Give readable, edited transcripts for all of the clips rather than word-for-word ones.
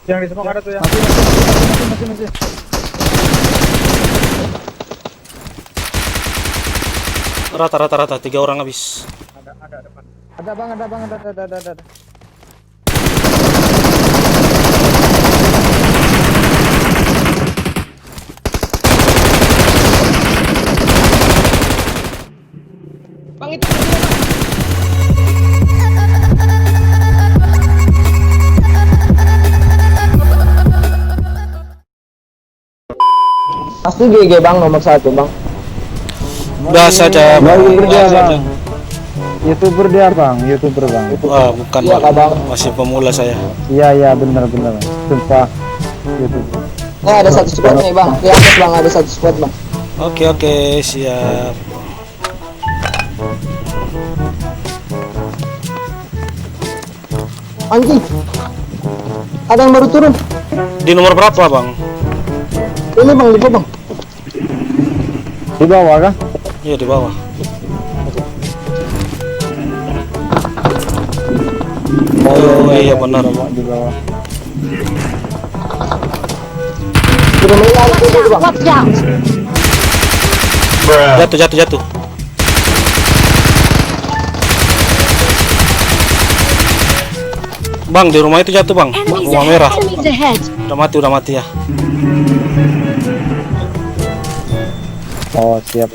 Yang di smoke ada tuh yang. Masih. Rata 3 orang habis. Ada depan. Ada bang, ada. Bang itu. Pasti GG bang nomor 1 bang. Udah saja bang. YouTuber dia bang, YouTuber bang. Wah, bukan Iya, bang. Bang. Masih pemula saya. Iya benar. Sumpah. YouTuber. Ada satu spot nih bang, di atas bang ada satu spot bang. Oke, siap. Anjing, ada yang baru turun. Di nomor berapa bang? Ini bang, di bawah bang. Di bawah kah? Iya di bawah. Oh iya benar. Di bawah. Sudah meninggal itu bang. Watch out! Jatuh. Bang, di rumah itu jatuh bang. Enemies Rumah ahead! merah. Enemies ahead! Udah mati ya. Oh siap.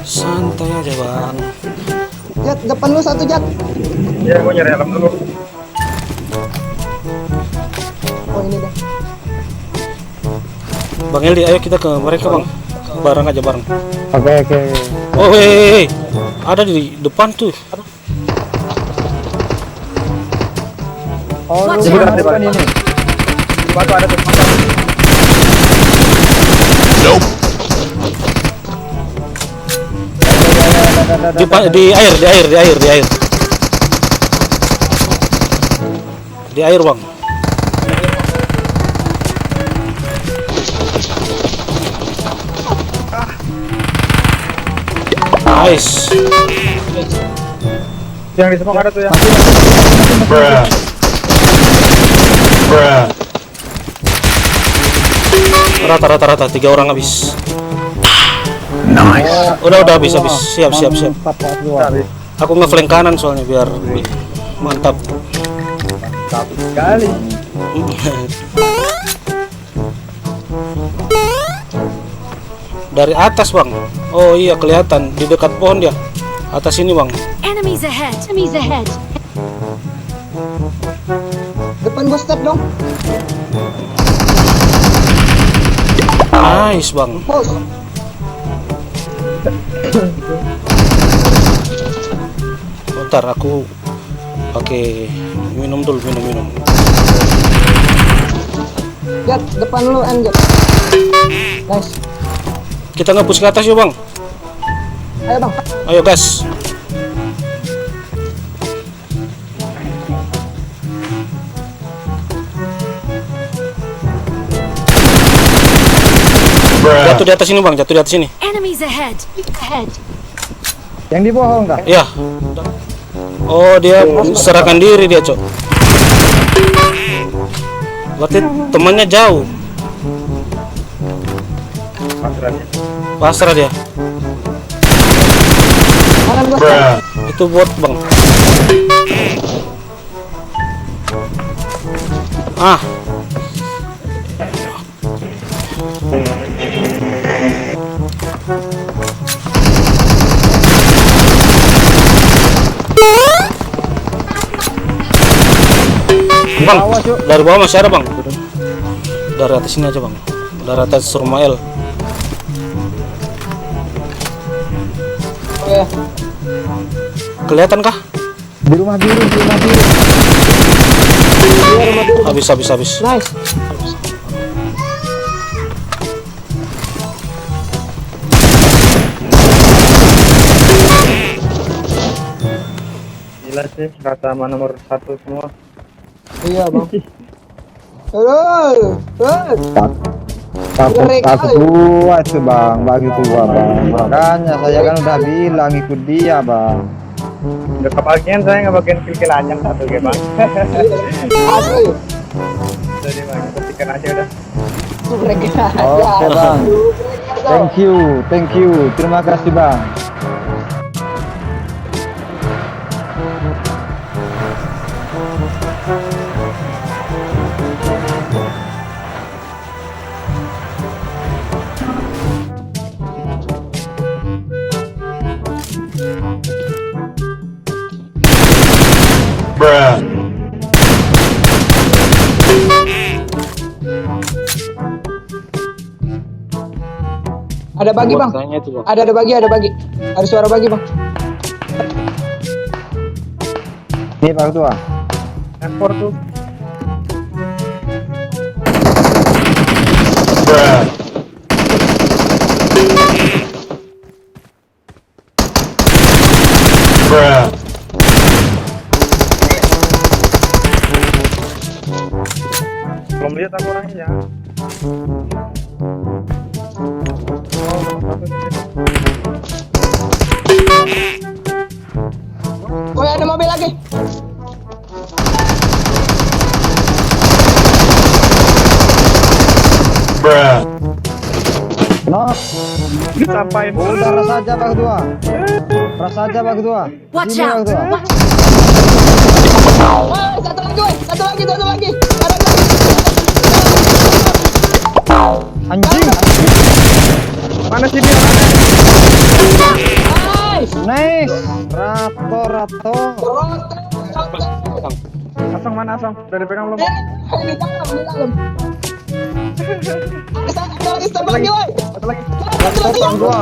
Santai aja bang. Jat, depan lu satu Jat. Ya, gua nyari helm dulu. Oh ini bang. Bang Eldi, ayo kita ke mereka bang. Bareng aja bareng. Oke. Oh hei. Ada di depan tuh. Oh Watch lu out. depan ini. Di batu ada tuh. Di air. Di air bang. Nice. Yang di smoke ada tuh yang. Rata 3 orang habis. Nice. Udah habis. Siap. Mantap, gua. Tapi Aku ngeflank kanan soalnya biar mantap. sekali. Dari atas bang. Oh iya kelihatan di dekat pohon dia. Atas ini bang. Enemies ahead! Enemies ahead! Depan gua step dong. Nice bang. Pos. Bentar aku pakai minum dulu. Jat, depan lu Jat. Nice. Kita nge-push ke atas yuk bang. Ayo bang. Ayo gas. Jatuh di atas ini bang, Enemies ahead! Ahead! Yang di bawah enggak? Ya. Oh dia serahkan diri dia cok. Berarti temannya jauh. Pasrah dia. Kanan gua step. Itu bot bang. Ah. Bang, dari bawah masih ada bang. Dari atas sini aja bang. Dari atas rumah L. Oke. Kelihatan kah? Di rumah biru. Habis. Nice. Gila sih, rata sama nomor 1 semua. Iya bang. Hei. Takut tua itu bang, bagi tua bang. Makanya saya kan udah bilang ikut dia bang. Udah kebagian saya ngebagian kill aja satu ya bang. Asli. Jadi bang, petikan aja udah. Mereka. Oke bang, thank you, terima kasih bang. Ada bagi bang. Buat itu, bang. Ada bagi. Ada suara bagi bang. Ini pak tua. Ekspor tuh. Belum lihat aku orangnya ya. Woi ada mobil lagi. No, Sampain. udah ras aja pak tua. Ras aja pak tua. Watch Sini, Pak out! Ketua. Woi satu lagi. Anjing, Mana sih dia? nice. Rato. Asong mana asong? Udah dipegang belum? Di dalam. Satu lagi woi. Satu lagi. Pak tua.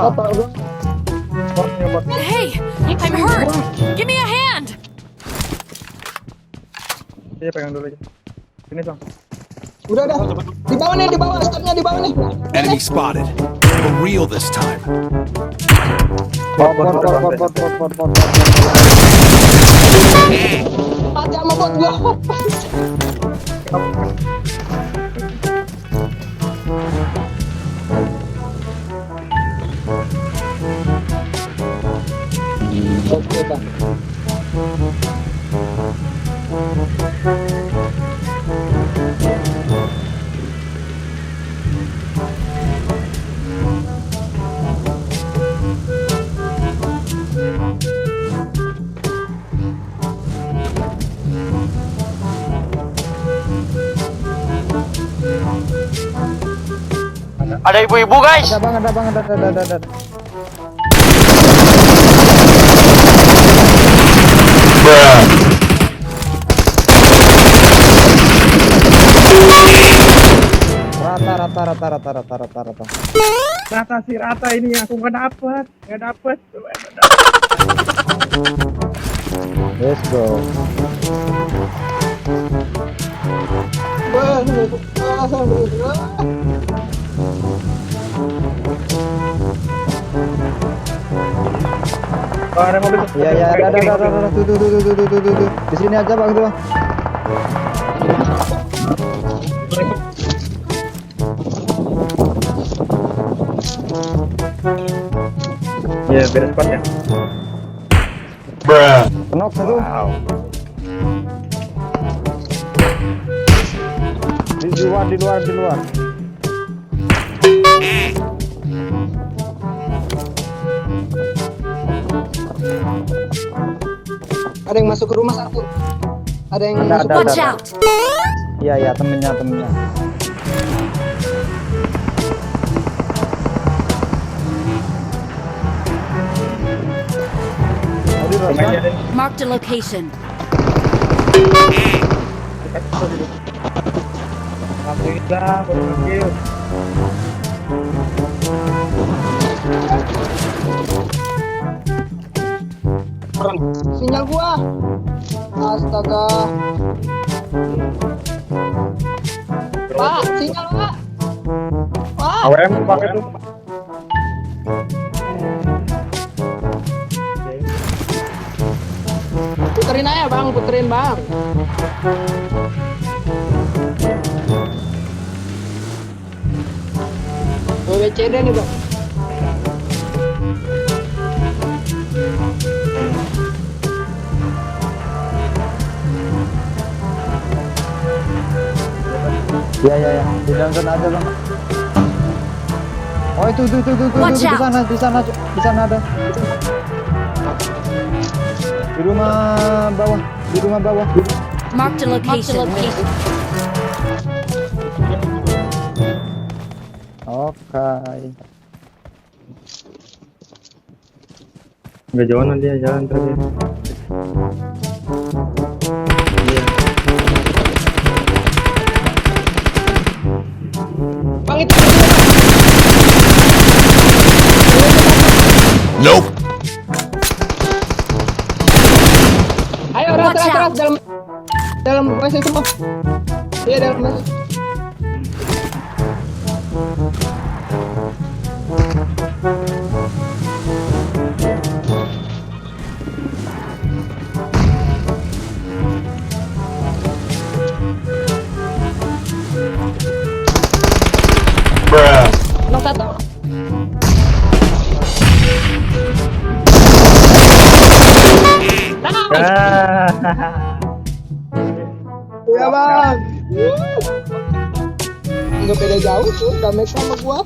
Sportnya buat. Hey, I'm hurt. Give me a hand. Iya pegang dulu aja. Sini Song. Udah. Di bawah stopnya di bawah nih. Enemy spotted. For real this time. Pot. Mati sama bot gua. Oke bang. Ada ibu-ibu guys. Ada bang, ada. Rata. Rata ini aku nggak dapet. Let's go. Oh, ada mobil tuh. Iya, ada. Tuh. Di sini aja Pak Ketua. Iya, beda spotnya. Knock satu. Wow. Di luar. Ada yang masuk ke rumah satu. Ada yang Ada. masuk. Watch out! Iya, temennya. Rumahnya ada. Marked a location. Alhamdulillah, baru kill. Sinyal gua. Astaga. Pak, sinyal Pak. Pak. AWM pakai tuh. Puterin aja bang, puterin bang. WCD nih bang. Ya ya ya, di dalam sana ada bang. Oh itu Watch di out. sana di sana ada. Di rumah bawah. Marked a location. Oke. Nggak jauhan dia jalan terus dia. Bang itu. Nope. Ayo Watch ras out. dalam WC semua. Iya dalam WC. Bruh. Nok satu. Ya bang. Nggak beda jauh tuh, damage sama gua.